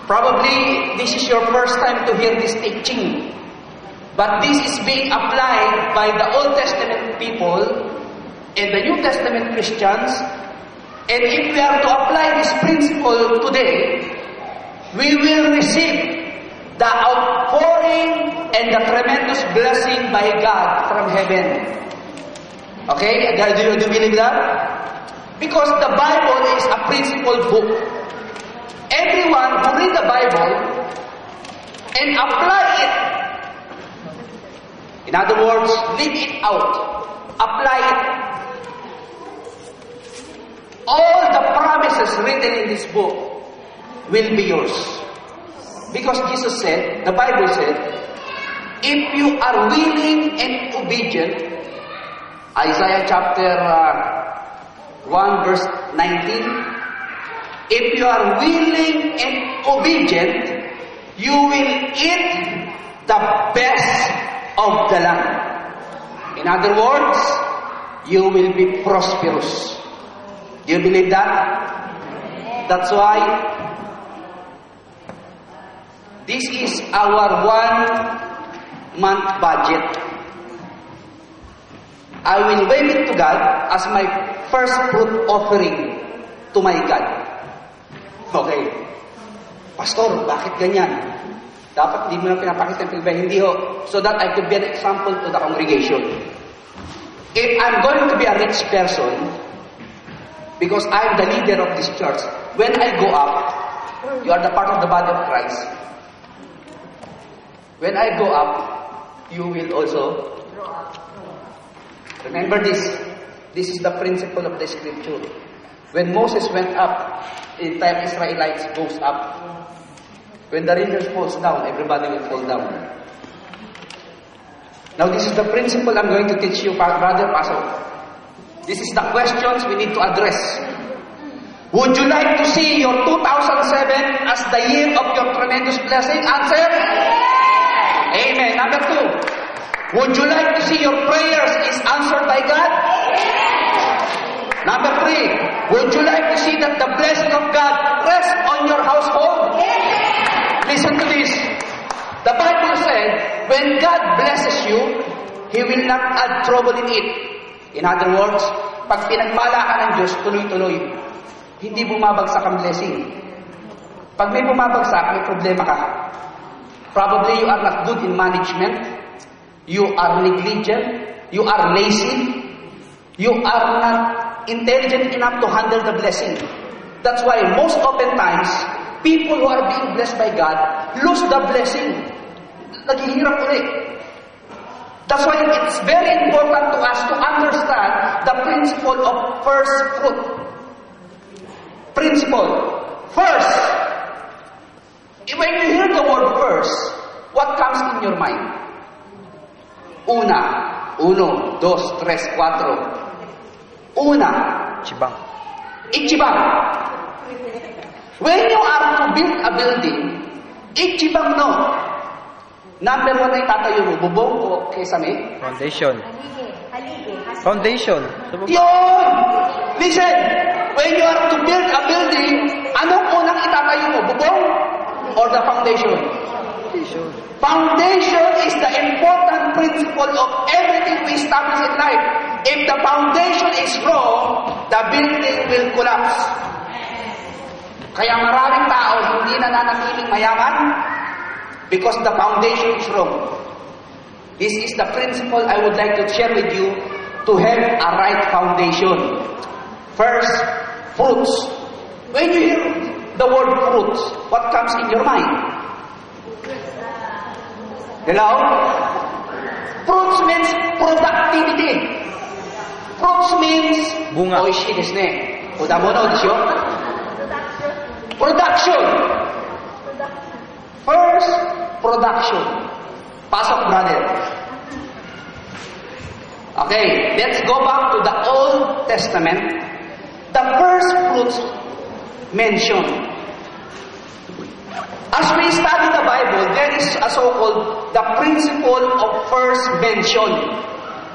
Probably this is your first time to hear this teaching. But this is being applied by the Old Testament people and the New Testament Christians. And if we are to apply this principle today, we will receive the outpouring and the tremendous blessing by God from heaven. Okay? Do you believe that? Because the Bible is a principle book. Everyone who read the Bible and apply it, in other words, live it out, apply it, all the promises written in this book will be yours. Because Jesus said, the Bible said, if you are willing and obedient, Isaiah chapter 1 verse 19, if you are willing and obedient, you will eat the best of the land. In other words, you will be prosperous. Do you believe that? That's why this is our 1 month budget. I will wave it to God as my first fruit offering to my God. Okay. Pastor, bakit ganyan? Dapat hindi mo na pinapakita ng pilbay. Hindi ho. So that I could be an example to the congregation. If I'm going to be a rich person, because I'm the leader of this church, when I go up, you are the part of the body of Christ. When I go up, you will also remember this. This is the principle of the scripture. When Moses went up, the entire Israelites goes up. When the rivers falls down, everybody will fall down. Now this is the principle I'm going to teach you, Brother Pastor. This is the questions we need to address. Would you like to see your 2007 as the year of your tremendous blessing? Answer? Amen. Number 2. Would you like to see your prayers is answered by God? Number 3. Would you like to see that the blessing of God rests on your household? Listen to this. The Bible said, when God blesses you, He will not add trouble in it. In other words, pag pinagpala ka ng Diyos, tuloy-tuloy. Hindi bumabagsak ang blessing. Pag may bumabagsak, may problema ka. Probably you are not good in management. You are negligent. You are lazy. You are not intelligent enough to handle the blessing. That's why most often times, people who are being blessed by God lose the blessing. Naghihirap ulit. That's why it's very important to us to understand the principle of first fruit. Principle. First. When you hear the word first, what comes in your mind? Una. Uno, dos, tres, cuatro. Una. Ichibang. When you are to build a building, ichibang no. Number 1 na itatayo mo, bubong o kesame? Foundation. Foundation. Yun! Listen! When you are to build a building, anong unang itatayo mo? Bubong? Or the foundation? Foundation is the important principle of everything we establish in life. If the foundation is wrong, the building will collapse. Kaya maraming tao hindi na nanatiling mayaman because the foundation is wrong. This is the principle I would like to share with you to have a right foundation. First, fruits. When you hear the word fruits, what comes in your mind? Hello? Fruits means productivity. Fruits means bunga. Oishi desu ne. Odamono desho. Production. First, production. Pasok, brother. Okay, let's go back to the Old Testament. The first fruits mentioned. As we study the Bible, there is a so-called the principle of first mention.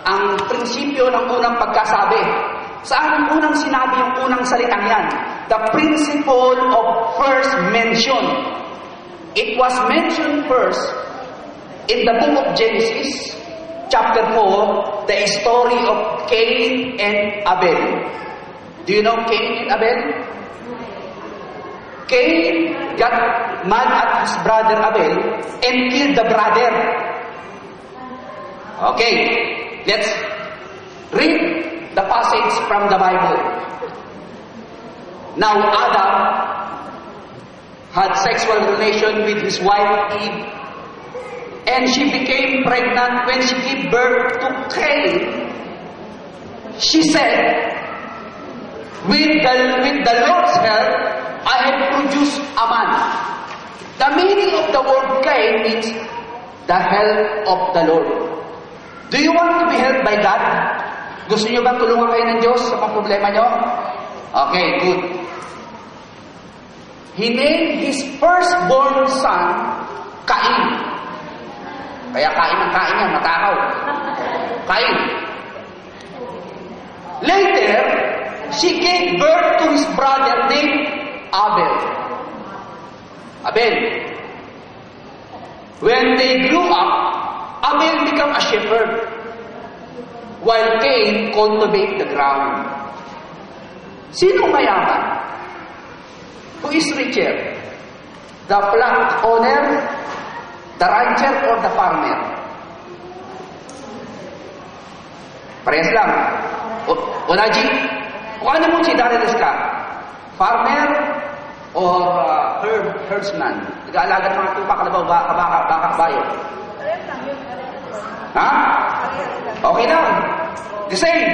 Ang prinsipyo ng unang pagkasabi. Saan unang sinabi yung unang salitang yan? The principle of first mention. It was mentioned first in the book of Genesis, chapter 4, the story of Cain and Abel. Do you know Cain and Abel? Cain got mad at his brother Abel and killed the brother. Okay, let's read the passage from the Bible. Now Adam had sexual relation with his wife Eve, and she became pregnant. When she gave birth to Cain, she said, with the Lord's help, I have produced a man. The meaning of the word Cain means the help of the Lord. Do you want to be helped by God? Gusto niyo bang tulungan kayo ng Diyos sa mga problema niyo? Okay, good. He named his firstborn son Cain. Kaya kain ang kain niya, matakaw. Cain. Later, she gave birth to his brother named Abel. Abel. When they grew up, Abel became a shepherd, while Cain cultivated the ground. Sino mayaman? Who is richer? The plant owner, the rancher, or the farmer? Parehas lang. Onaji, kung ano mo si Darius ka? Farmer or herdsman? Nag-aalaga ng mga tupa, kalabaw, baka, bayo. Ha? Okay lang. The same.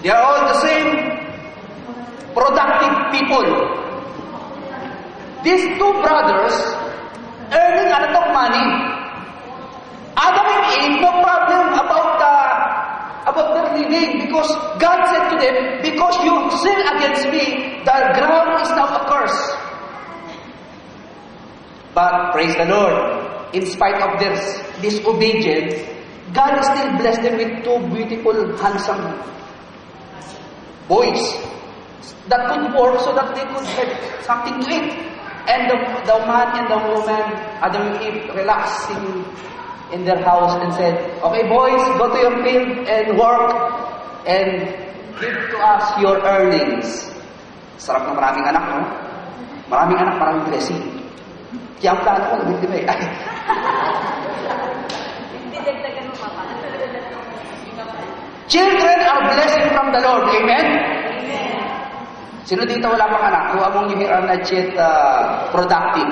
They are all the same productive people. These two brothers earning a lot of money. Adam and Eve, no problem about their living, because God said to them, because you sin against me, the ground is now a curse. But praise the Lord, in spite of their disobedience, God still blessed them with two beautiful, handsome boys that could work so that they could have something to eat. And the man and the woman, Adam and Eve, relaxing in their house and said, okay boys, go to your field and work and give to us your earnings. Sarap ng maraming anak, no? Maraming anak, maraming blessing. Kaya ang plano ko, nabigdibay. Children are blessing from the Lord. Amen? Sino dito wala pang anak? Who among you are not yet productive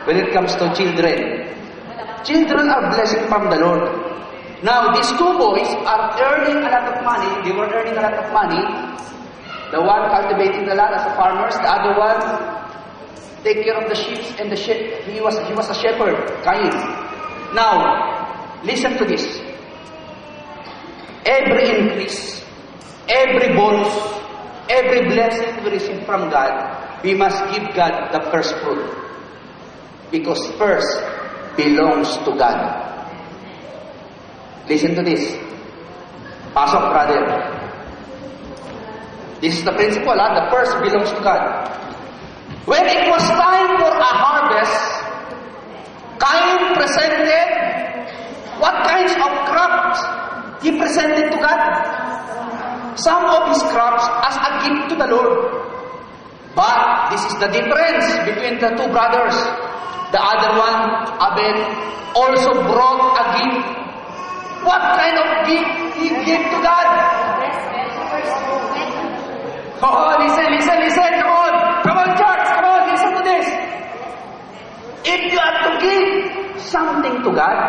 when it comes to children? Children are blessing from the Lord. Now, these two boys are earning a lot of money. They were earning a lot of money. The one cultivating the land as a farmer, the other one take care of the sheep and the sheep. He was a shepherd, Cain. Now, listen to this. Every increase, every bonus, every blessing we receive from God, we must give God the first fruit. Because first belongs to God. Listen to this. Pasok, brother. This is the principle, the first belongs to God. When it was time for a harvest, Cain presented what kinds of crops he presented to God? Some of his crops as a gift to the Lord. But this is the difference between the two brothers. The other one, Abel, also brought a gift. What kind of gift he gave to God? Oh, listen. Come on, church. Come on, listen to this. If you are to give something to God,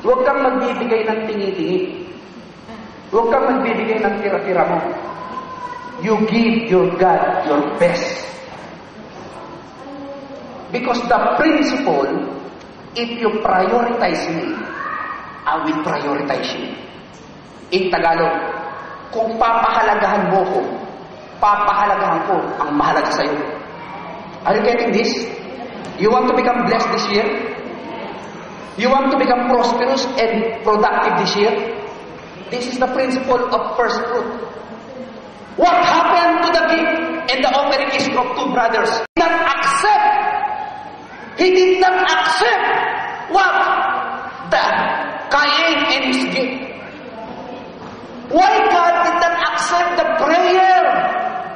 huwag kang magbibigay ng tingi-tingi. Huwag kang magbibigay ng tira-tira mo. You give your God your best. Because the principle, if you prioritize me, I will prioritize you. In Tagalog, kung papahalagahan mo ko, papahalagahan ko ang mahalaga sa'yo. Are you getting this? You want to become blessed this year? You want to become prosperous and productive this year? This is the principle of first fruit. What happened to the gift and the offering is of two brothers? He did not accept. He did not accept what? The Cain and his gift. Why God did not accept the prayer,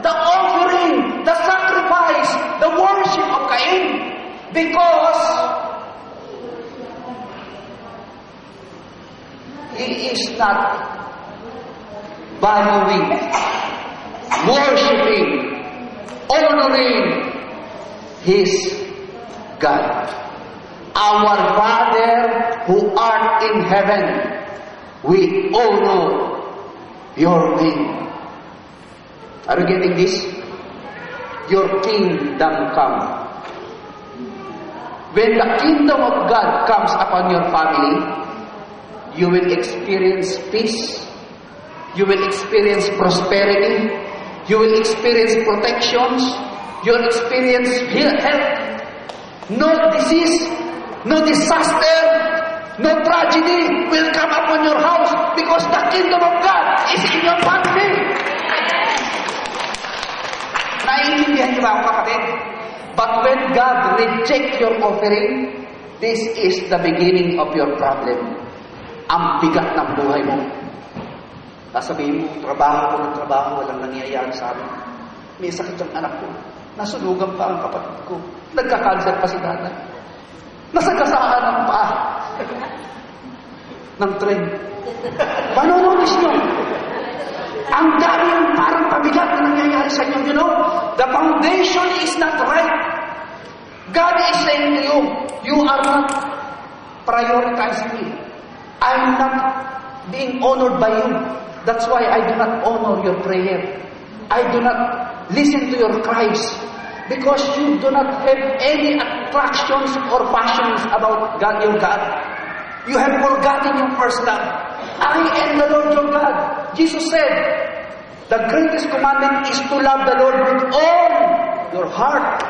the offering, the sacrifice, the worship of Cain? Because he is not valuing, worshiping, honoring his God. Our Father who art in heaven, we honor your name. Are you getting this? Your kingdom come. When the kingdom of God comes upon your family, you will experience peace. You will experience prosperity. You will experience protections. You will experience health. No disease, no disaster, no tragedy will come upon your house because the kingdom of God is in your family. Naiintindihan niyo ba ako, kapatid? But when God rejects your offering, this is the beginning of your problem. Ang bigat ng buhay mo. Sasabihin mo, trabaho ko ng trabaho, walang nangyayari sa amin. May sakit ang anak ko. Nasunugan pa ang kapatid ko. Nagka-cancer pa si nanay. Nasagasaan ang paa ng tren. Manonotis nyo. Ang dami yung parang pabigat na nangyayari sa inyo. You know, the foundation is not right. God is saying to you, you are not prioritizing me. I'm not being honored by you. That's why I do not honor your prayer. I do not listen to your cries. Because you do not have any attractions or passions about God, your God. You have forgotten your first love. I am the Lord your God. Jesus said, the greatest commandment is to love the Lord with all your heart,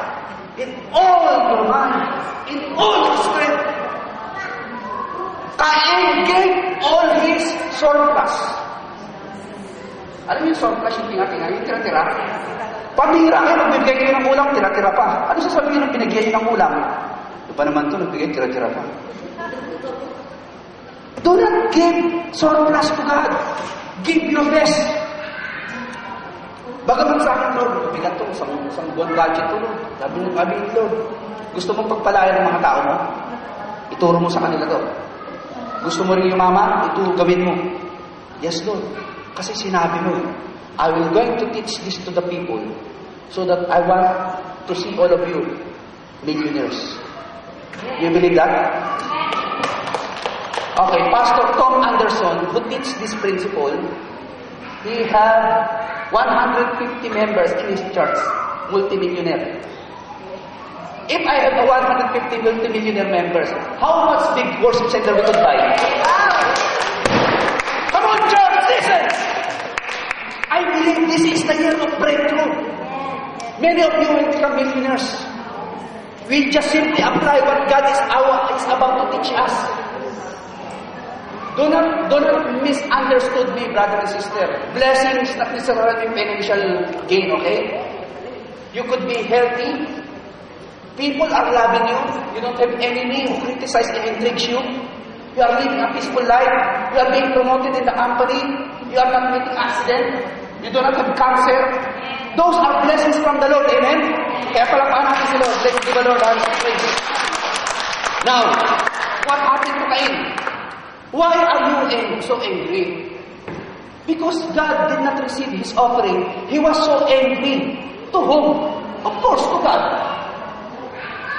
in all your mind, in all your strength. Cain gave all his surplus. Alam niyo yung surplus, yung tinga-tinga, yung tira-tira? Pamira kayo, nagbibigay kayo ng ulam, tira-tira pa. Ano sasabihin ng binigyan ng ulam? Ito pa naman ito, nagbigay, tira-tira pa. Do not give surplus to God. Give your best. Bagaman sa akin, Lord, bigat ito, isang buwan budget ito, Lord. Sabi ng amin, Lord, gusto mong pagpalayan ng mga tao mo? Ituro mo sa kanila to. Gusto mo rin yumaman? Ito gawin mo. Yes, Lord. Kasi sinabi mo, I will going to teach this to the people so that I want to see all of you millionaires. You believe that? Okay, Pastor Tom Anderson, who teaches this principle, he had 150 members in his church, multimillionaire. If I have 150 multimillionaire members, how much big worship center we could buy? Come on, church, listen! I believe this is the year of breakthrough. Many of you will become millionaires. We just simply apply what God is about to teach us. Do not misunderstood me, brother and sister. Blessing is not necessarily financial gain, okay? You could be healthy. People are loving you. You don't have enemy who criticize and intrigues you. You are living a peaceful life. You are being promoted in the company. You are not making accident. You do not have cancer. Those are blessings from the Lord. Amen? Kaya palakpakan natin si Lord. Let's give the Lord our praise. Now, what happened to Cain? Why are you so angry? Because God did not receive his offering. He was so angry. To whom? Of course, to God.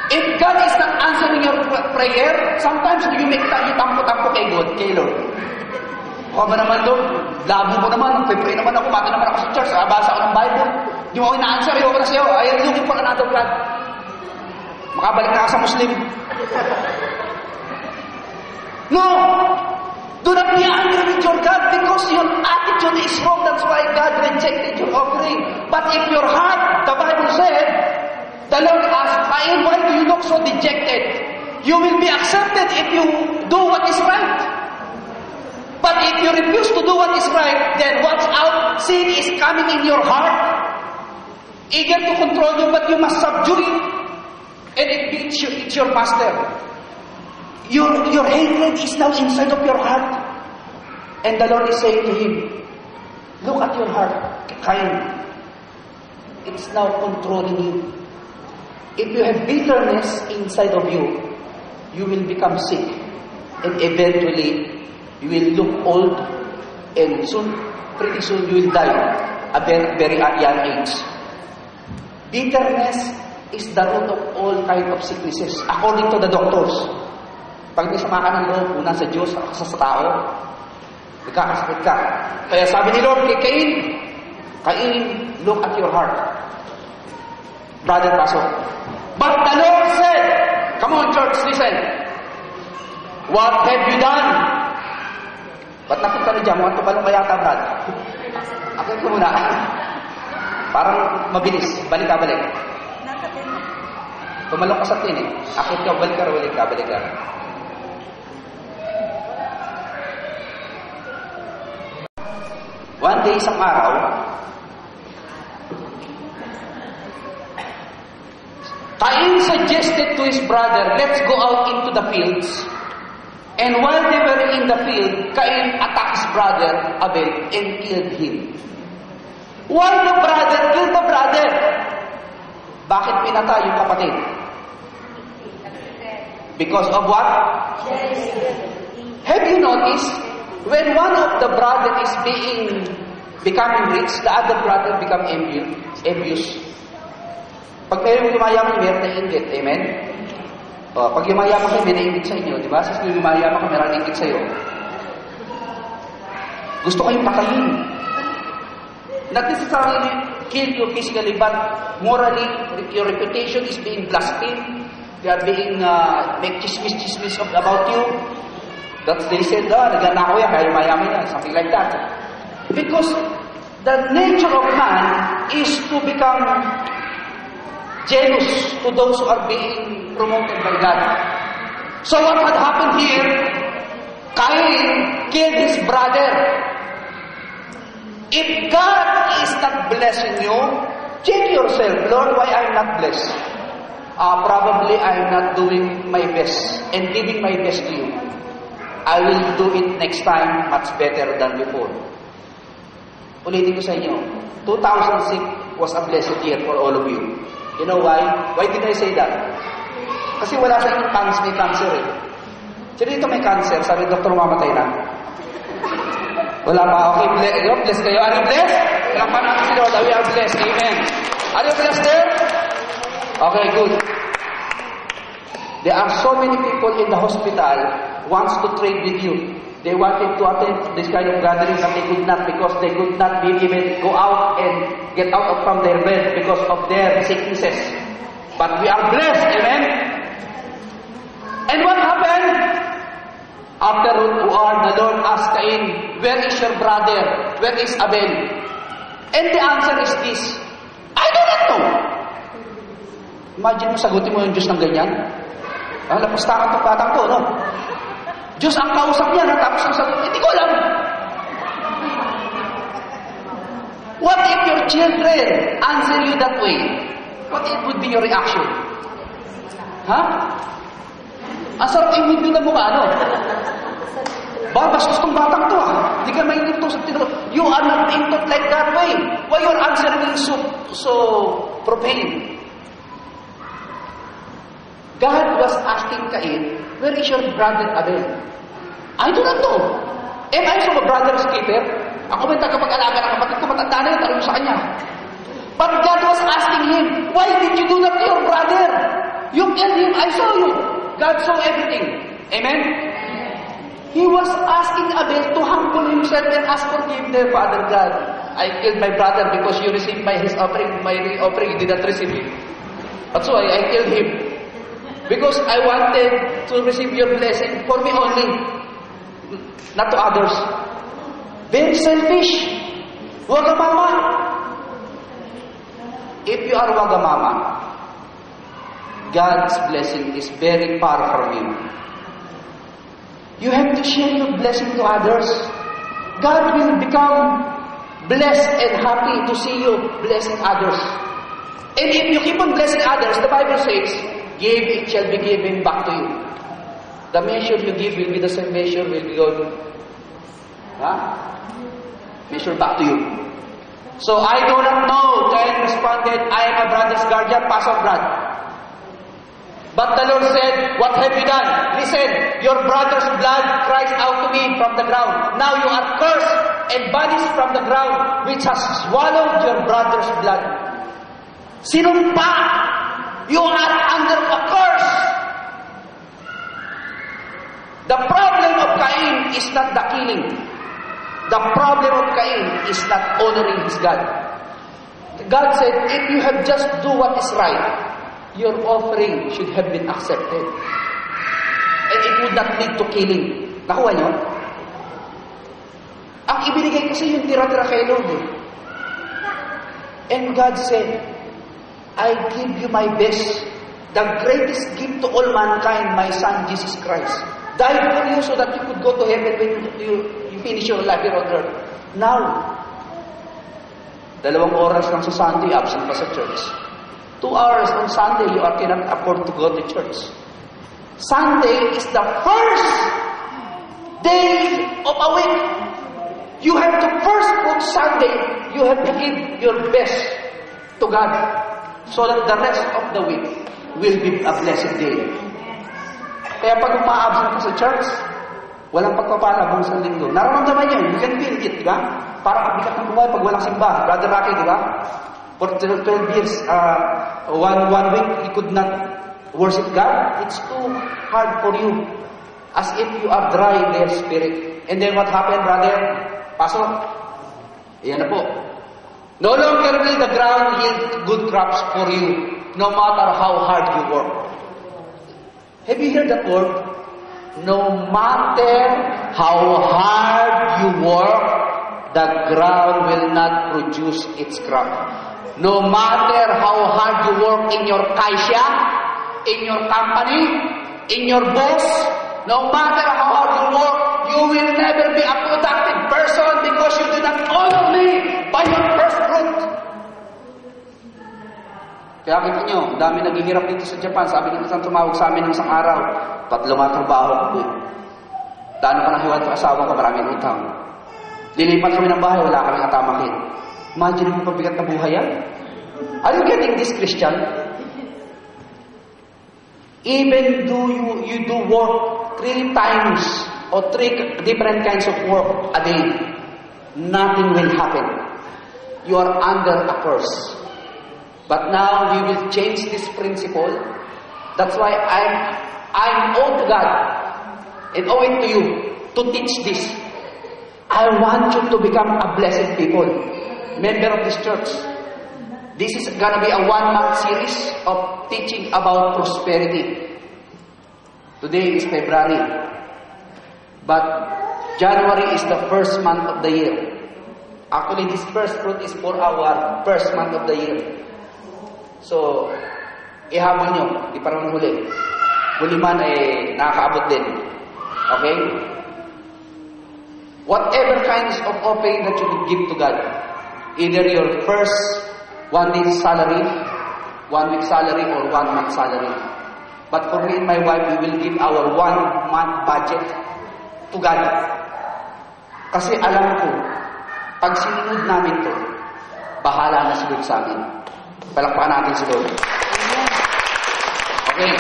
If God is not answering your prayer, sometimes you make tayo tampo-tampo kay God, kay Lord. O ba naman doon? Labo mo naman, pray naman ako, pati naman ako sa church, basa ako ng Bible. Di mo ako ina-answer, ayoko na sa'yo, I am looking for another God. Makabalik na ka sa Muslim. No! Do not be angry with your God because your attitude is wrong. That's why God rejected your offering. But if your heart, the Bible said, the Lord asked, Cain, why do you look so dejected? You will be accepted if you do what is right. But if you refuse to do what is right, then watch out. Sin is coming in your heart, eager to control you, but you must subdue it. And it it's your master. Your hatred is now inside of your heart. And the Lord is saying to him, look at your heart, Cain. It's now controlling you. If you have bitterness inside of you, you will become sick. And eventually, you will look old. And pretty soon, you will die at a very young age. Bitterness is the root of all kind of sicknesses, according to the doctors. Pag may sama ka ng loob, una sa Diyos, sa tao, nagkakasakit ka. Kaya sabi ni Lord kay Cain, Cain, look at your heart. Brother Pastor. But the Lord said, come on church, listen. What have you done? Ba't nakita na dyan? Mukhang tumalong ka yata, Brad. Akit ko muna. Parang mabilis. Balik ka, balik. Tumalong ka sa tin eh. Akit ka, balik ka, balik ka, balik ka. One day, isang araw, Cain suggested to his brother, let's go out into the fields. And while they were in the field, Cain attacked his brother, Abel, and killed him. Why the brother killed the brother? Bakit pinatay yung kapatid? Because of what? Have you noticed, when one of the brother is becoming rich, the other brother become envious. Pag mayroong yumayaman, mayroong naiingit. Amen? Pag yumayaman kayo, may naiingit sa inyo. Diba? Sa yumayaman kayo, mayroong naiingit sa iyo. Gusto kayong patayin. Not necessarily kill you physically, but morally, your reputation is being blasphemed. They are being, make chismis about you. That's they said, nagana ko yan, kaya yumayaman yan. Something like that. Because the nature of man is to become jealous to those who are being promoted by God. So what had happened here? Cain killed his brother. If God is not blessing you, check yourself, Lord, why I'm not blessed? Probably I'm not doing my best and giving my best to you. I will do it next time much better than before. Ulitin ko sa inyo, 2006 was a blessed year for all of you. You know why? Why did I say that? Kasi wala sa inyong may cancer eh. Sino dito may cancer? Sabi doktor, mamatay na. Wala pa. Okay, bless kayo. Are you blessed? Lakpan natin si Lord. We are blessed. Amen. Are you blessed there? Okay, good. There are so many people in the hospital wants to trade with you. They wanted to attend this kind of gathering, but they could not because they could not be even go out and get out from their bed because of their sicknesses. But we are blessed, amen? And what happened? After the Lord asked Cain, where is your brother? Where is Abel? And the answer is this, I do not know. Imagine mo, sagutin mo yung Diyos ng ganyan. Lapustakan itong batang to, no? Diyos ang kausap niya, tapos ang sagot, hindi ko alam. What if your children answer you that way? What it would be your reaction? Ang sarap i-review ng mukha, no? Bastos tong batang to, Hindi ka mainit to sa tinuro. You are not being taught like that way. Why your answering is so profane? God was asking Cain, where is your brother Abel? I do not know. Am I from a brother's keeper? Ako may tagapag-alaga ng kapatid ko, matanda na yun, tanong sa kanya. But God was asking him, why did you do that to your brother? You killed him, I saw you. God saw everything. Amen? He was asking Abel to humble himself and ask forgiveness, Father God. I killed my brother because you received his offering, my offering, you did not receive it. That's why I killed him. Because I wanted to receive your blessing for me only, not to others. Very selfish. Wagamama. If you are wagamama, God's blessing is very far from you. You have to share your blessing to others. God will become blessed and happy to see you blessing others. And if you keep on blessing others, the Bible says, Give, it shall be given back to you. The measure you give will be the same measure will be given. Measure back to you. So I do not know. Cain responded, I am a brother's guardian, pass on blood. But the Lord said, what have you done? Listen, your brother's blood cries out to me from the ground. Now you are cursed and banished from the ground, which has swallowed your brother's blood. Sinumpa, you are under a curse. The problem of Cain is not the killing. The problem of Cain is not honoring his God. God said, if you have just do what is right, your offering should have been accepted. And it would not lead to killing. Nakuha nyo? Ang ibinigay kasi yung tira-tira kay Lord. And God said, I give you my best. The greatest gift to all mankind, my Son, Jesus Christ. Died for you so that you could go to heaven when you finish your life here on earth. Now, 2 oras lang sa Sunday, absent pa sa church. 2 hours on Sunday, you cannot afford to go to church. Sunday is the first day of a week. You have to first put Sunday, you have to give your best to God so that the rest of the week will be a blessed day. Kaya pag umaabsent ka sa church, walang pagpapala buong sa linggo. Nararamdaman niyo, you can feel it, di ba? Parang bigat ng buhay pag walang simba. Brother Rocky, di ba? For 12 years, one week, he could not worship God. It's too hard for you. As if you are dry in their spirit. And then what happened, brother? Pasok. Ayan na po. No longer will the ground yield good crops for you, no matter how hard you work. Have you heard that word? No matter how hard you work, the ground will not produce its crop. No matter how hard you work in your kaisya, in your company, in your boss, no matter how hard you work, you will never be a productive person because you do not honor me by your first fruit. Kaya kita nyo, dami naghihirap dito sa Japan. Sabi nito isang tumawag sa amin ng isang araw, 3 trabaho ko. Dano ka nahiwan sa asawa ko, maraming utang. Lilipat kami ng bahay, wala kaming atamakin. Imagine mo pabigat na buhay yan? Are you getting this, Christian? Even though you do work 3 times or 3 different kinds of work a day, nothing will happen. You are under a curse. But now we will change this principle. That's why I'm owed to God and owing to you to teach this. I want you to become a blessed people, member of this church. This is gonna be a 1-month series of teaching about prosperity. Today is February, but January is the first month of the year. Actually, this first fruit is for our first month of the year. So, ihabol nyo, di parang huli. Huli man ay nakakaabot din. Okay? Whatever kinds of offering that you would give to God, either your first 1 day's salary, 1 week salary, or 1 month salary. But for me and my wife, we will give our 1 month budget to God. Kasi alam ko, pag sinunod namin to, bahala na si Lord sa amin. Palakpakan natin si Lord. Okay.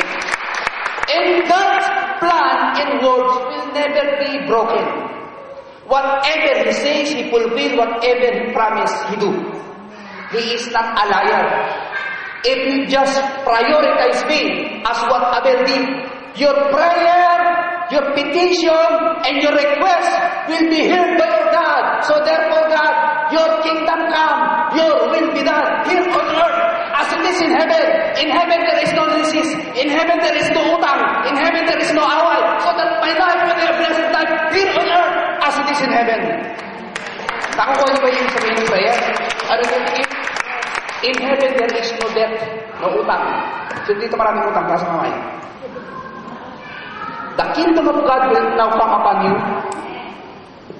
And God's plan and words will never be broken. Whatever He says, He fulfill. Whatever He promise, He do. He is not a liar. If you just prioritize me as what Abel did, your prayer, your petition, and your request will be heard by your God. So therefore, God, your kingdom come, your will be done here on earth as it is in heaven. In heaven there is no disease. In heaven there is no utang. In heaven there is no away. So that my life will be a blessed life here on earth as it is in heaven. Nakukuha niyo ba yung sabihin ng prayer? Ano yung in heaven there is no debt, no utang. So dito maraming utang, kasi mamay. The kingdom of God will now come upon you,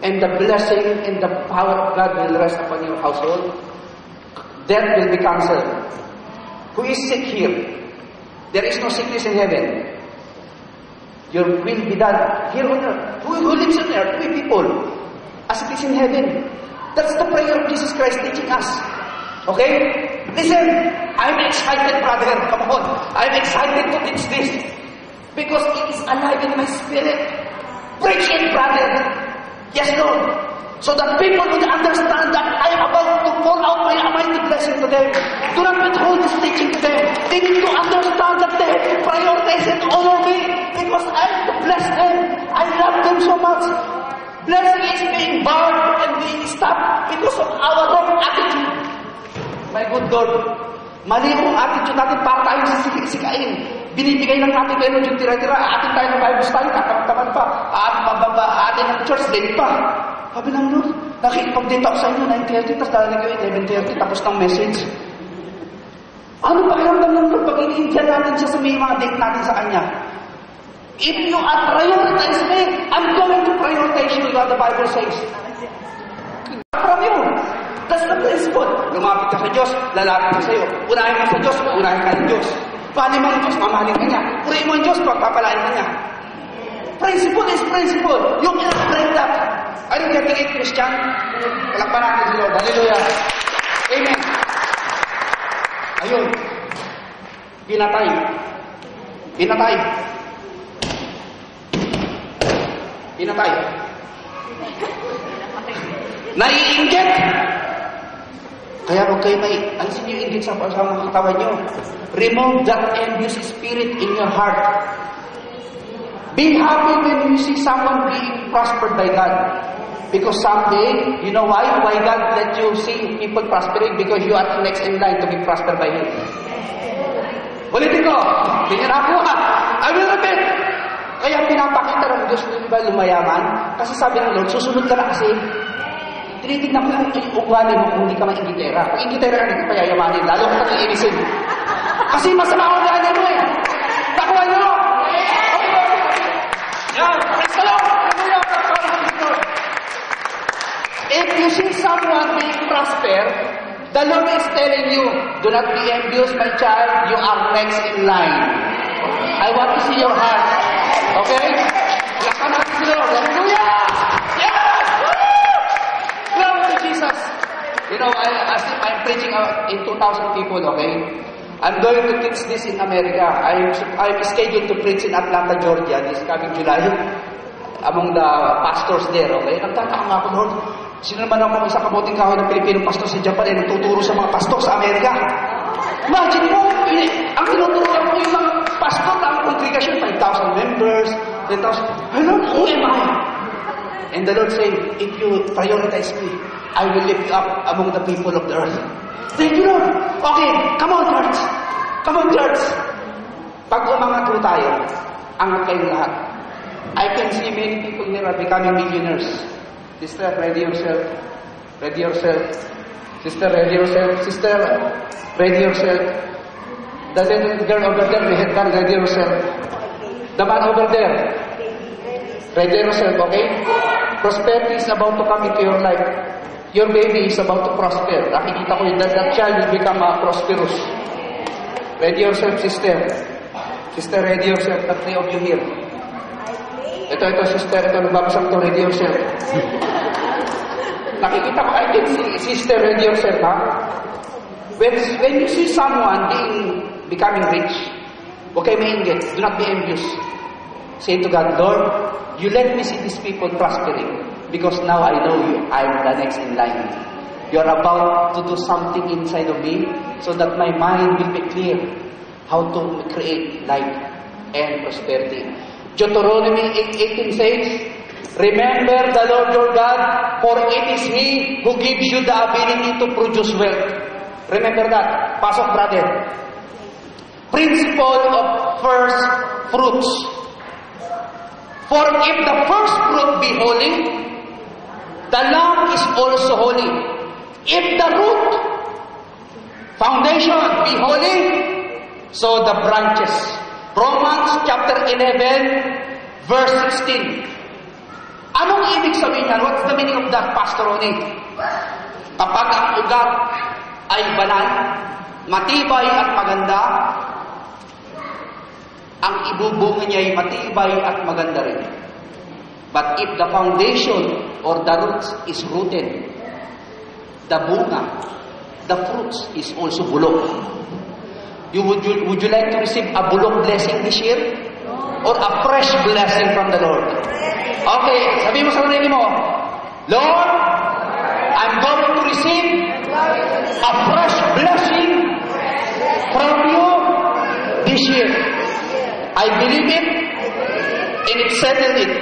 and the blessing and the power of God will rest upon your household. Death will be cancelled. Who is sick here? there is no sickness in heaven. Your will be done here on earth. Who lives on earth? We people. As it is in heaven. That's the prayer of Jesus Christ teaching us. Okay? Listen, I'm excited, brother. Come on. I'm excited to teach this. Because it is alive in my spirit. Preach it, brother. Yes, Lord. So that people would understand that I am about to pour out my almighty blessing to them. Do not withhold this teaching to them. They need to understand that they have to prioritize and honor me. Because I have to bless them. I love them so much. Blessing is being barred and being stopped because of our wrong attitude. My good Lord, mali yung attitude natin para tayong sisikain. Binibigay lang natin kayo yung tira-tira. Atin tayo ng Bible study, katamtaman pa. Atin ng church, din pa. Sabi ng Lord, nakikipag-date ako sa inyo, 9:30, tapos dalalig kayo 11:30, tapos ng message. Ano pakiramdam ng Lord pag iniindihan natin siya sa may mga date natin sa Kanya? If you are prioritize me, I'm going to prioritize you, what the Bible says. From you. That's the principle. Lumapit ka sa Diyos, lalapit ka sa iyo. Unahin mo sa Diyos, unahin ka ng Diyos. Pahalin mo ang Diyos, mamahalin ka niya. Purihin mo ang Diyos, pagpapalain ka niya. Principle is principle. You cannot break that. Are you getting it, Christian? Palakpan natin si Lord. Hallelujah. Amen. Ayun. Pinatay. Pinatay. Pinatay. Naiinggit. Kaya huwag kayo alisin niyo yung inggit sa mga katawan niyo. Remove that envious spirit in your heart. Be happy when you see someone being prospered by God. Because someday, you know why? Why God let you see people prospering? Because you are next in line to be prospered by Him. Ulitin ko. Tingnan ako ha. I will repeat. Kaya pinapakita ng Diyos, di ba, lumayaman? Kasi sabi ng Lord, susunod ka na kasi. Tinitignan ko yung ugali mo kung hindi ka maingitera. Kung ingitera ka, hindi ka payayamanin. Lalo ka nang iinisin. Kasi masama ang ugali mo eh. Takuha nyo! Yeah, praise the Lord! If you see someone being prosper, the Lord is telling you, do not be envious, my child. You are next in line. I want to see your heart. Okay? Laksan natin si Lord. Hallelujah! Yes! Glory to Jesus. You know, I'm preaching in 2,000 people, okay? I'm going to teach this in America. I'm scheduled to preach in Atlanta, Georgia this coming July among the pastors there, okay? Nagtataka nga ako, Lord, sino naman ako isang kabuting kahoy ng Pilipinong pastor sa Japan ay nagtuturo sa mga pastor sa Amerika? Imagine mo, ang tinuturo ko yung mga pastor, ang congregation, 5,000 members, 10,000. Lord, who am I? And the Lord said, if you prioritize me, I will lift you up among the people of the earth. Thank you, Lord. Okay, come on, church. Come on, church. Pag umangat ko tayo, angat kayo lahat. I can see many people here are becoming millionaires. Sister, ready yourself. Ready yourself. Sister, ready yourself. Sister, ready yourself. The little girl over there, the head girl, ready yourself. The man over there, ready yourself, okay? Prosperity is about to come into your life. Your baby is about to prosper. Nakikita ko yun, that child will become prosperous. Ready yourself, sister. Sister, ready yourself. The three of you here. Ito, sister. Ito, nagbabasang to. Ready yourself. Nakikita ko, I can see, sister, ready yourself, ha? When you see someone becoming rich, okay, mainggit. Do not be envious. Say to God, Lord, you let me see these people prospering. Because now I know you. I'm the next in line. You're about to do something inside of me so that my mind will be clear how to create life and prosperity. Deuteronomy 8:18 says, remember the Lord your God, for it is He who gives you the ability to produce wealth. Remember that. Pasok, brother. Principle of first fruits. For if the first fruit be holy, the lamb is also holy. If the root, foundation be holy, so the branches. Romans chapter 11, verse 16. Anong ibig sabihin yan? What's the meaning of that, Pastor Oni? Kapag ang ugat ay banal, matibay at maganda, ibubunga niya ay matibay at maganda rin. But if the foundation or the roots is rooted, the bunga, the fruits is also bulok. Would you like to receive a bulok blessing this year? Or a fresh blessing from the Lord? Okay, sabi mo sa sarili mo, Lord, I'm going to receive a fresh blessing from you this year. I believe it, and it settled it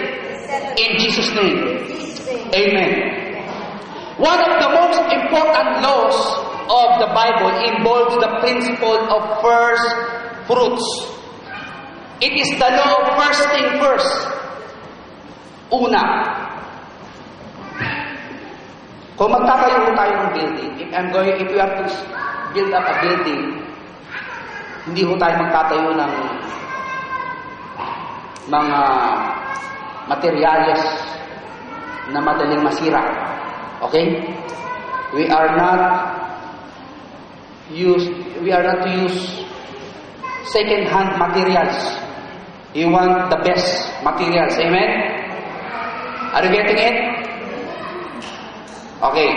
in Jesus' name. Amen. One of the most important laws of the Bible involves the principle of first fruits. It is the law of first thing first. Una, kung magtatayo tayo ng building, if you have to build up a building, hindi ho tayo magtatayo ng mga materyales na madaling masira. Okay? We are not to use second-hand materials. We want the best materials. Amen? Are you getting it? Okay.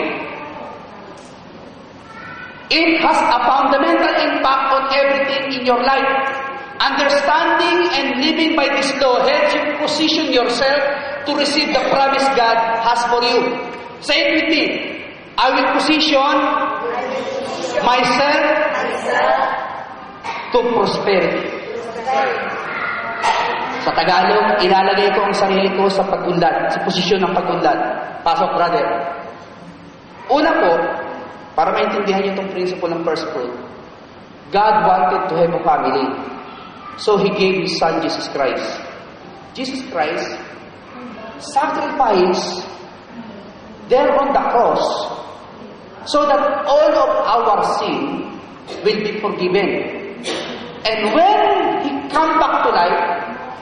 It has a fundamental impact on everything in your life. Understanding and living by this law helps you position yourself to receive the promise God has for you. Say it with me. I will position myself to prosperity. Sa Tagalog, ilalagay ko ang sarili ko sa pag-unlad, sa posisyon ng pag-unlad. Pasok, brother. Una po, para maintindihan niyo itong principle ng first fruit, God wanted to have a family. So He gave His Son, Jesus Christ. Jesus Christ sacrificed there on the cross so that all of our sin will be forgiven. And when He came back to life,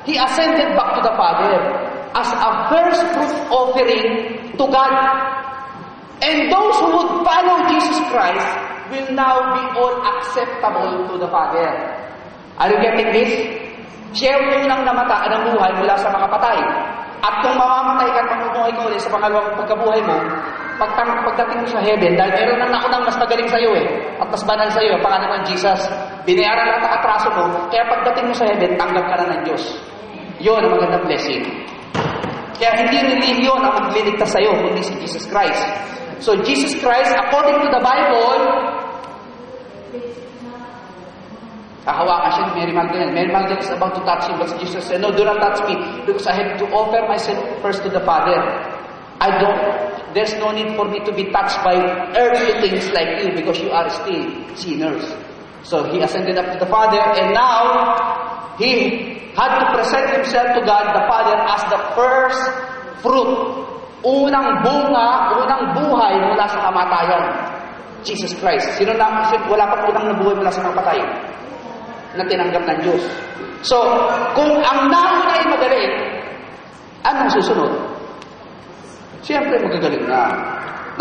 He ascended back to the Father as a first fruit offering to God. And those who would follow Jesus Christ will now be all acceptable to the Father. Are you getting this? Siya yung unang namata ng buhay mula sa mga patay. At kung mamamatay ka at mamubuhay ka ulit sa pangalawang pagkabuhay mo, pagdating mo sa heaven, dahil meron na nakunang mas magaling sa iyo at mas banal sa iyo, pangalan ng Jesus, binayaran lang ang atraso mo, kaya pagdating mo sa heaven, tanggap ka na ng Diyos. Yun ang magandang blessing. Kaya hindi religion ang magliligtas sa iyo, kundi si Jesus Christ. So Jesus Christ, according to the Bible, kahawakan siya ni Mary Magdalene. Mary Magdalene is about to touch him, but Jesus said, no, do not touch me, because I have to offer myself first to the Father. There's no need for me to be touched by earthly things like you, because you are still sinners. So He ascended up to the Father, and now He had to present Himself to God, the Father, as the first fruit. Unang bunga, unang buhay mula sa kamatayan. Jesus Christ. Wala pa unang nabuhay mula sa mga patay na tinanggap ng Diyos. So, kung ang nauna ay magaling, anong susunod? Siyempre magagaling na.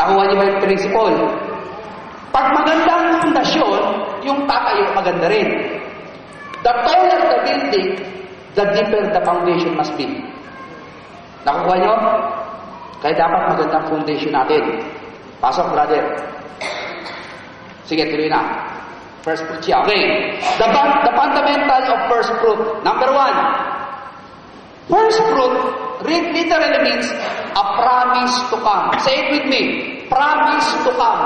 Nakuha niyo ba yung principle? Pag magandang pundasyon, yung tatayo maganda rin. The taller the building, the deeper the foundation must be. Nakuha niyo? Kaya dapat magandang foundation natin. Pasok, brother. Sige, tuloy na. First fruit siya. Okay. The fundamental of first fruit. Number 1. First fruit literally means a promise to come. Say it with me. Promise to come.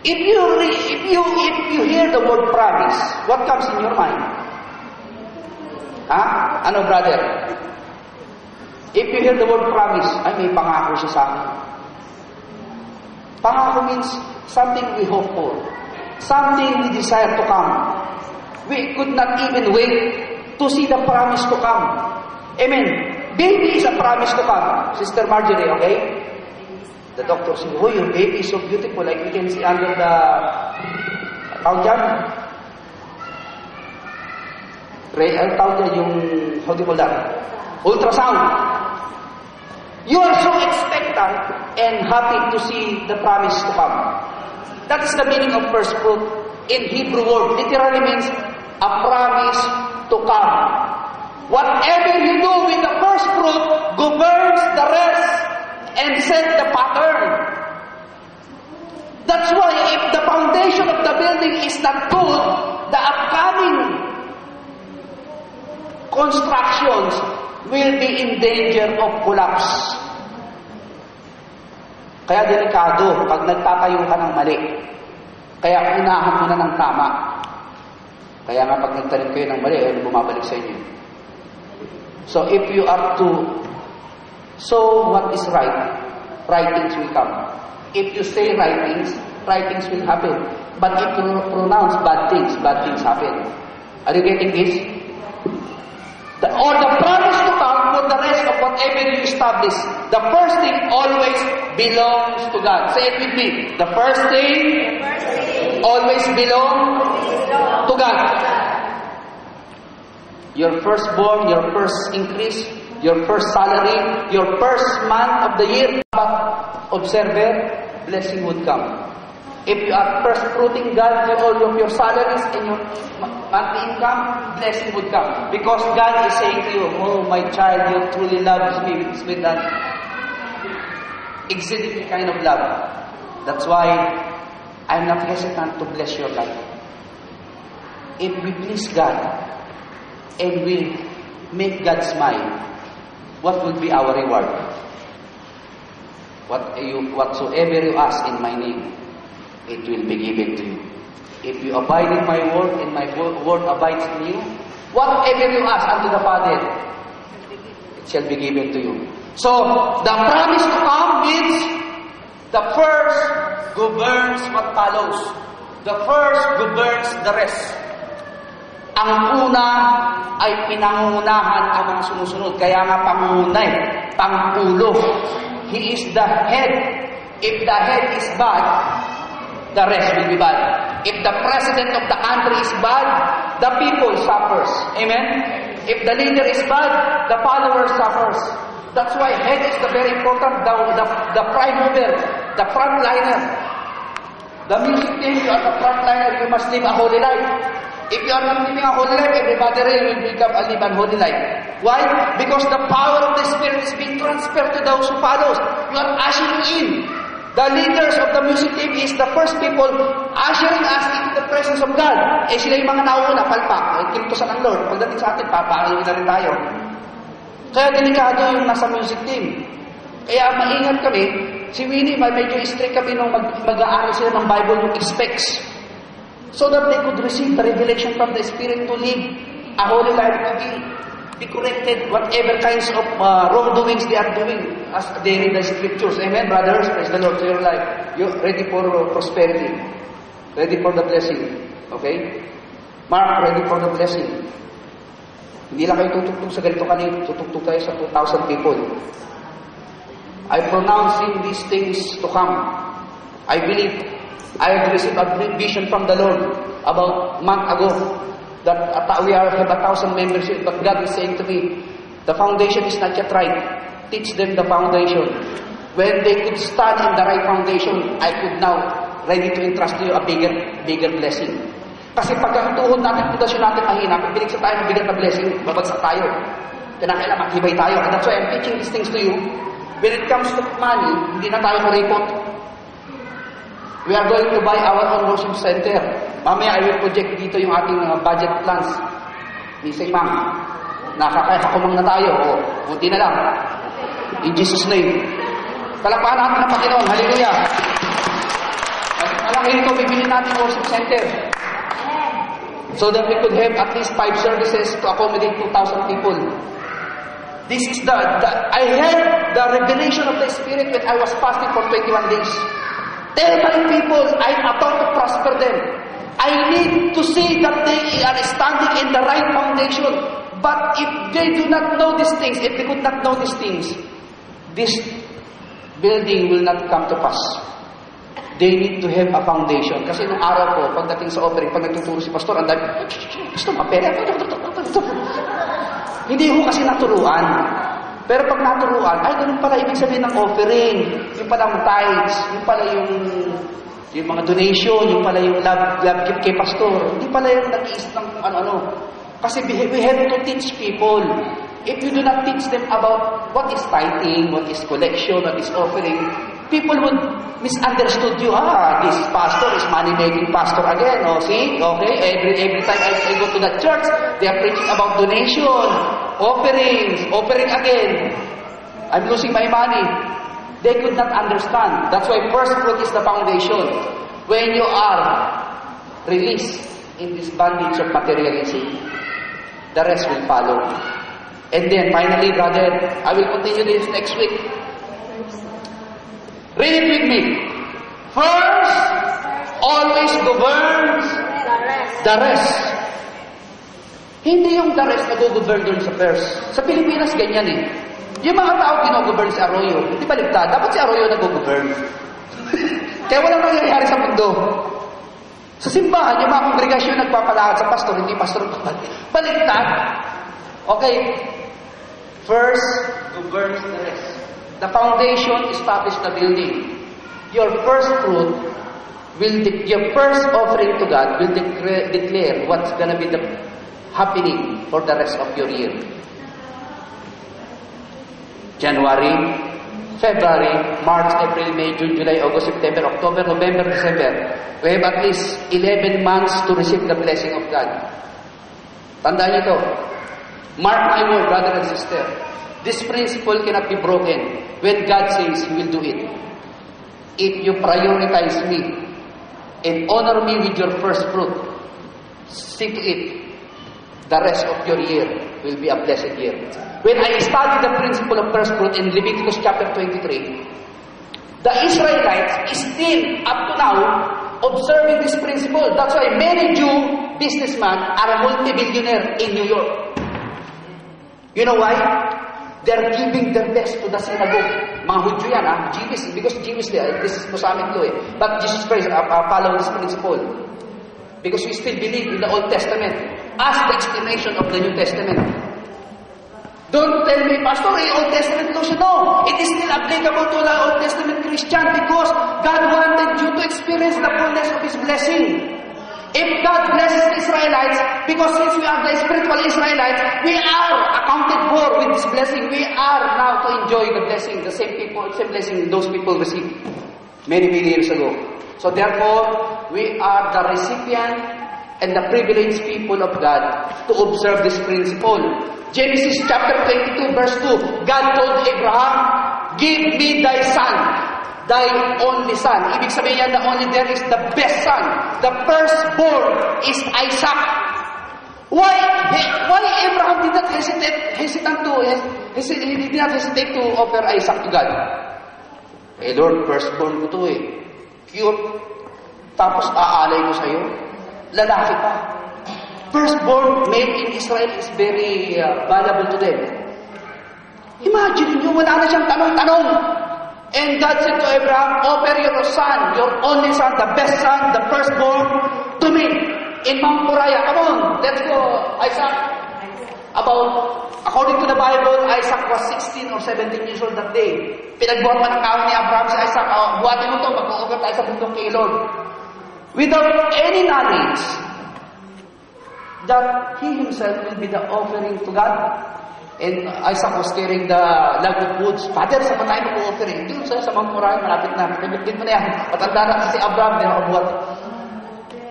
If you hear the word promise, what comes in your mind? Ano, brother? If you hear the word promise, ay may pangako siya sa akin. Pangako means something we hope for. Something we desire to come. We could not even wait to see the promise to come. Amen. Baby is a promise to come. Sister Marjorie, okay? The doctor said, oh, your baby is so beautiful. Like we can see under the tawag dyan. Tawag dyan yung, how do you call that? Ultrasound. You are so expectant and happy to see the promise to come. That is the meaning of first fruit in Hebrew word. Literally means a promise to come. Whatever you do with the first fruit governs the rest and set the pattern. That's why if the foundation of the building is not good, the upcoming constructions will be in danger of collapse. Kaya delikado pag nagtatayo ka ng mali. Kaya unahan mo na ng tama. Kaya nga pag nagtanim kayo ng mali, ay bumabalik sa inyo. So if you are to sow what is right, right things will come. If you say right things will happen. But if you pronounce bad things happen. Are you getting this? Or the promise to come for the rest of whatever you establish. The first thing always belongs to God. Say it with me. The first thing always belongs to God. Your firstborn, your first increase, your first salary, your first month of the year. But observer, blessing would come. If you are first fruiting God with all of your salaries and your monthly income, blessing would come. Because God is saying to you, oh my child, you truly loves me with that exceeding kind of love. That's why I'm not hesitant to bless your life. If we please God and we make God smile, what will be our reward? Whatsoever you ask in my name, it will be given to you. If you abide in my word, and my word abides in you, whatever you ask unto the Father, it shall be given to you. So, the promise to come means the first governs what follows. The first governs the rest. Ang una ay pinangunahan ang mga sumusunod. Kaya nga pangunay, pangpulo. He is the head. If the head is bad, the rest will be bad. If the president of the country is bad, the people suffers. Amen? If the leader is bad, the follower suffers. That's why head is the very important, the prime mover, the frontliner. The music team, you are the frontliner, you must live a holy life. If you are not living a holy life, everybody will become a live holy life. Why? Because the power of the Spirit is being transferred to those who follow. You are ushering in. The leaders of the music team is the first people ushering us into the presence of God. Eh sila yung mga nauna, palpak, kintusan ng Lord. Pagdating sa atin, papaayun na rin tayo. Kaya delikado yung nasa music team. Kaya maingat kami, si Winnie, medyo strict kami nung mag-aaral sila ng Bible yung expects. So that they could receive the revelation from the Spirit to live a holy life, to be corrected, whatever kinds of wrongdoings they are doing as they read the Scriptures. Amen, brothers? Praise the Lord to your life. You're ready for prosperity. Ready for the blessing. Okay? Mark, ready for the blessing. Hindi lang kayo tutugtog sa ganito kanina, tutugtog kayo sa 2,000 people. I pronouncing these things to come. I believe I have received a vision from the Lord about a month ago that we have 1,000 members here, but God is saying to me, the foundation is not yet right. Teach them the foundation. When they could stand in the right foundation, I could now ready to entrust to you a bigger blessing. Kasi pag ang tuhod natin, pundasyon natin mahina, pag binigsa tayo ng bigat na blessing, babagsak tayo. Kailangan maghibay tayo. And that's why I'm teaching these things to you. When it comes to money, hindi na tayo maripot. We are going to buy our own worship center. Mamaya I will project dito yung ating budget plans. Ni say, ma'am, nakakakumang na tayo. O, kunti na lang. In Jesus' name. Palakpakan natin ng Panginoon. Hallelujah. Malaki ito, bibili natin worship center. So that we could have at least 5 services to accommodate 2,000 people. This is I had the revelation of the Spirit when I was fasting for 21 days. Telling people, I'm about to prosper them. I need to see that they are standing in the right foundation. But if they do not know these things, if they could not know these things, this building will not come to pass. They need to have a foundation. Kasi nung araw ko, pagdating sa offering, pag nagtuturo si pastor, ang dami, gusto mapera. Hindi ko kasi naturuan. Pero pag naturuan, ay, ganun pala ibig sabihin ng offering. Yung pala yung tithes, yung pala yung Yung mga donation, yung pala yung love gift kay pastor, hindi pala yung nag-iisip ng kung ano-ano. Kasi we have to teach people. If you do not teach them about what is tithing, what is collection, what is offering, people would misunderstood you. This pastor is money-making pastor again. Oh, see? Okay? Every time I go to the church, they are preaching about donation, offering again. I'm losing my money. They could not understand. That's why first fruit is the foundation. When you are released in this bondage of materialism, the rest will follow. And then finally, brother, I will continue this next week. Read it with me. First always governs the rest. Hindi yung the rest nag-govern dun sa first. Sa Pilipinas, ganyan eh. Yung mga tao gino-govern si Arroyo, hindi baligtad. Dapat si Arroyo nag-govern. Kaya walang nangyayari sa mundo. Sa simbahan, yung mga kongregasyon nagpapalakad sa pastor, hindi pastor baligtad. Okay. First governs the rest. The foundation establishes the building. Your first fruit your first offering to God will declare what's gonna be the happening for the rest of your year. January, February, March, April, May, June, July, August, September, October, November, December. We have at least 11 months to receive the blessing of God. Tandaan niyo ito. Mark my word, brother and sister. This principle cannot be broken. When God says He will do it. If you prioritize me and honor me with your first fruit, stick to it. The rest of your year will be a blessed year. When I studied the principle of first fruit in Leviticus chapter 23, the Israelites is still, up to now, observing this principle. That's why many Jew businessmen are a multi-billionaire in New York. You know why? They're giving their best to the synagogue. Mga Hudyo yan, Jewish, because Jewish, this is Mosaic law But Jesus Christ follow this principle. Because we still believe in the Old Testament as the explanation of the New Testament. Don't tell me, Pastor, Old Testament law siya. No, it is still applicable to the Old Testament Christian because God wanted you to experience the fullness of His blessing. If God blesses the Israelites, because since we are the spiritual Israelites, we are accounted for with this blessing. We are now to enjoy the blessing, the same blessing those people received many years ago. So therefore, we are the recipient and the privileged people of God to observe this principle. Genesis chapter 22 verse 2, God told Abraham, "Give me thy son, thy only son." Ibig sabihin yan, the only there is the best son. The firstborn is Isaac. Why Abraham did not hesitate to offer Isaac to God? Lord, firstborn ko to Cute. Tapos aalay ko sa'yo. Lalaki pa. Firstborn male in Israel is very valuable to them. Imagine nyo, wala na siyang tanong-tanong. And God said to Abraham, offer your son, your only son, the best son, the firstborn, to me in Mount Moriah. Come on, let's go, Isaac. According to the Bible, Isaac was 16 or 17 years old that day. Pinagbuhat pa ng kawan ni Abraham si Isaac, buhatin mo ito, mag-offer tayo sa bundok kay Lord. Without any knowledge that he himself will be the offering to God. And Isaac was carrying the log of woods. Father, saan tayo mag-offering? Doon sa Mount Moriah, malapit na. Pinagbuhat mo na yan. Matanda na si Abraham, di nakabuhat.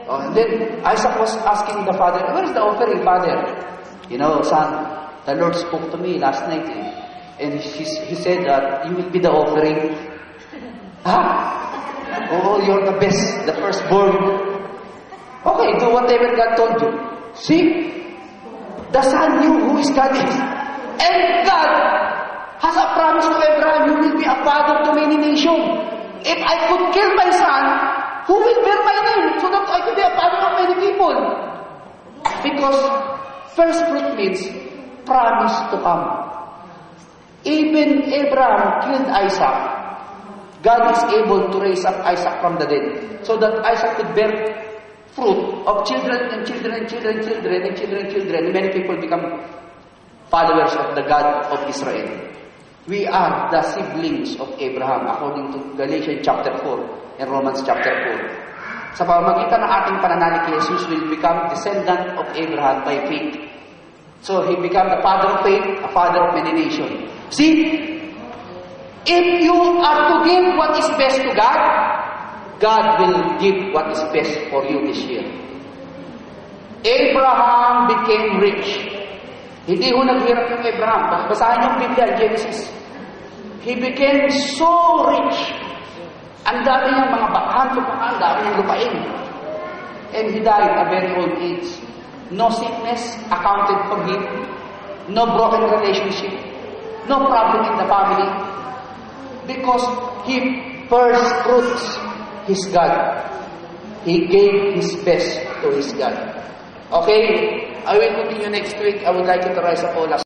And then Isaac was asking the father, where is the offering, Father? You know, son, the Lord spoke to me last night. And he said that you will be the offering. Oh, you're the best, the firstborn. Okay, do whatever God told you. See? The son knew who his God is. And God has a promise to Abraham, you will be a father to many nations. If I could kill my son, who will bear my name? So that I could be a father of many people. Because first fruit means promise to come. Even Abraham killed Isaac. God is able to raise up Isaac from the dead. So that Isaac could bear fruit of children and children and children and children and children and children. And many people become followers of the God of Israel. We are the siblings of Abraham according to Galatians chapter 4. in Romans chapter 4. Sa pamamagitan ng ating pananalig kay Jesus, will become descendant of Abraham by faith. So, he became the father of faith, a father of many nations. See, if you are to give what is best to God, God will give what is best for you this year. Abraham became rich. Hindi ho naghirap yung Abraham. Basahin yung Biblia, Genesis. He became so rich. Ang dami niyang mga bakhan, ang dami niyang lupain. And he died at a very old age. No sickness accounted for him. No broken relationship. No problem in the family. Because he first fruits his God. He gave his best to his God. Okay? I will continue next week. I would like you to rise up all.